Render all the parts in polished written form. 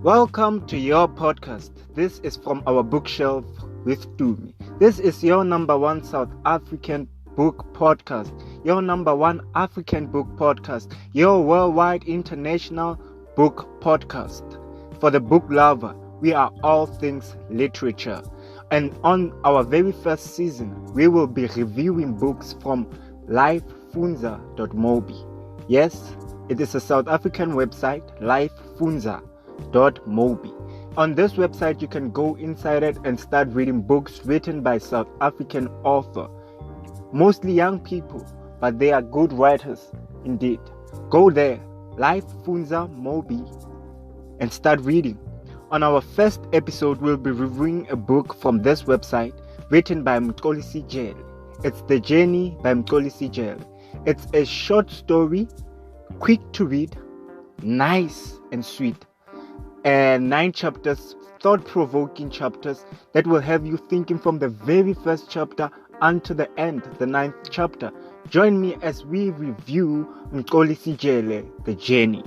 Welcome to your podcast. This is from our bookshelf with Dumi. This is your number one South African book podcast, your number one African book podcast, your worldwide international book podcast. For the book lover, we are all things literature. And on our very first season, we will be reviewing books from lifefunza.mobi. Yes, it is a South African website, lifefunza.mobi. On this website, you can go inside it and start reading books written by South African authors. Mostly young people, but they are good writers indeed. Go there, lifefunza.mobi, and start reading. On our first episode, we'll be reviewing a book from this website written by Mxolisi Jele. It's The Journey by Mxolisi Jele. It's a short story, quick to read, nice and sweet, and 9 chapters, thought-provoking chapters that will have you thinking from the very first chapter until the end, the 9th chapter. Join me as we review Mxolisi Jele, The Journey.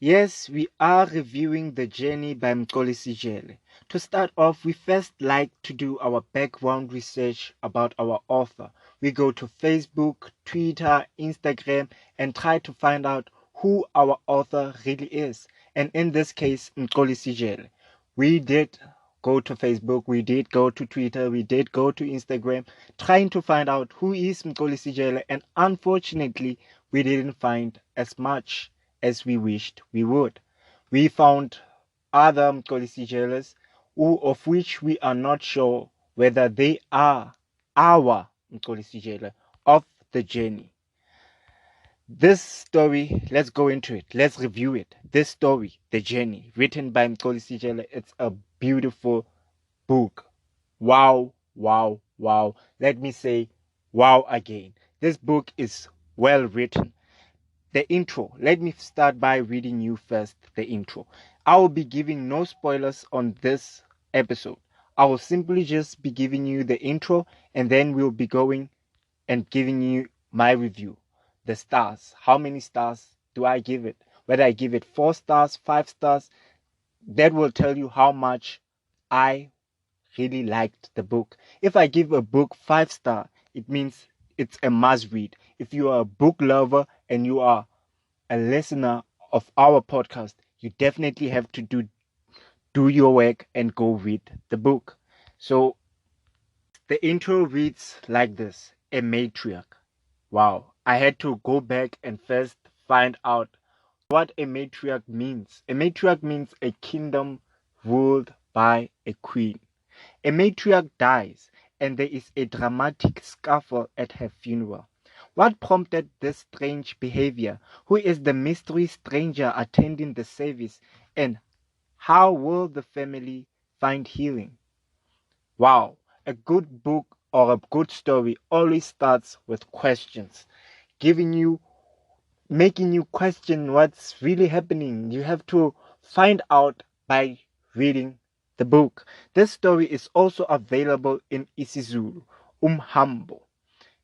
Yes, we are reviewing The Journey by Mxolisi Jele. To start off, we first like to do our background research about our author. We go to Facebook, Twitter, Instagram, and try to find out who our author really is. And in this case, Mxolisi Jele. We did go to Facebook, we did go to Twitter, we did go to Instagram, trying to find out who is Mxolisi Jele, and unfortunately, we didn't find as much as we wished we would. We found other Mxolisi Jeles, of which we are not sure whether they are our Mxolisi Jele of The Journey. This story, let's go into it. Let's review it. This story, The Journey, written by Mxolisi Jele, it's a beautiful book. Wow, wow, wow. Let me say wow again. This book is well written. The intro. Let me start by reading you first the intro. I will be giving no spoilers on this episode. I will simply just be giving you the intro, and then we'll be going and giving you my review. The stars. How many stars do I give it? Whether I give it 4 stars, 5 stars, that will tell you how much I really liked the book. If I give a book 5 star, it means it's a must read. If you are a book lover and you are a listener of our podcast, you definitely have to do your work and go read the book. So the intro reads like this: a matriarch. Wow, I had to go back and first find out what a matriarch means. A matriarch means a kingdom ruled by a queen. A matriarch dies, and there is a dramatic scuffle at her funeral. What prompted this strange behavior? Who is the mystery stranger attending the service? And how will the family find healing? Wow, a good book or a good story always starts with questions, making you question what's really happening. You have to find out by reading the book. This story is also available in isiZulu, Umhambo.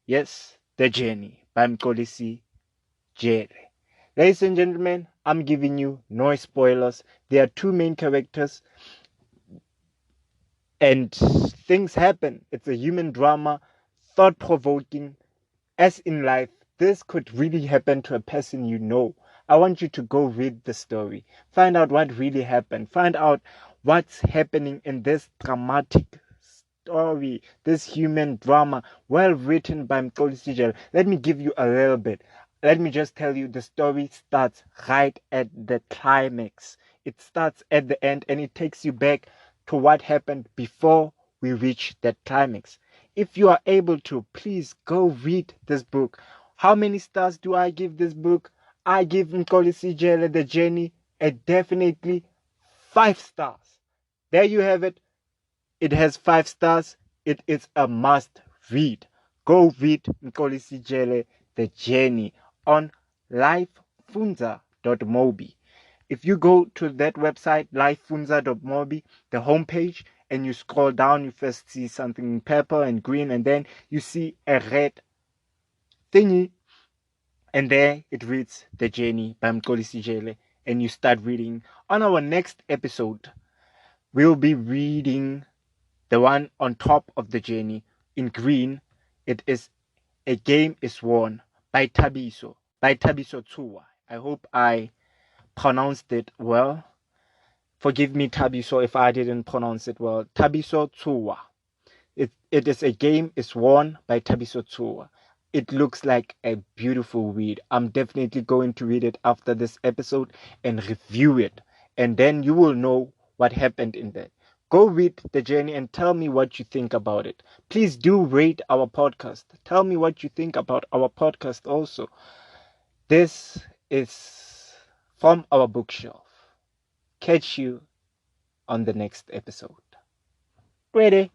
Yes, The Journey by Mxolisi Jele. Ladies and gentlemen, I'm giving you no spoilers. There are 2 main characters and things happen. It's a human drama, thought-provoking. As in life, this could really happen to a person you know. I want you to go read the story. Find out what really happened. Find out what's happening in this dramatic story, this human drama, well written by Mxolisi Jele. Let me give you a little bit. Let me just tell you, the story starts right at the climax. It starts at the end and it takes you back to what happened before we reach that climax. If you are able to, please go read this book. How many stars do I give this book? I give Mxolisi Jele, The Journey, a definitely 5 stars. There you have it. It has 5 stars. It is a must read. Go read Mxolisi Jele, The Journey on lifefunza.mobi. If you go to that website, lifefunza.mobi, the homepage, and you scroll down, you first see something in purple and green, and then you see a red thingy, And there it reads The Journey by Mxolisi Jele, and you start reading. On our next episode, we'll be reading the one on top of the journey in green. It is A Game is Won by Tabiso Tsuwa. I hope I pronounced it well. Forgive me, Tabiso, if I didn't pronounce it well. Tabiso Tsuwa. It is A Game is Won by Tabiso Tsuwa. It looks like a beautiful read. I'm definitely going to read it after this episode and review it. And then you will know what happened in there. Go read The Journey and tell me what you think about it. Please do rate our podcast. Tell me what you think about our podcast also. This is from our bookshelf. Catch you on the next episode. Ready?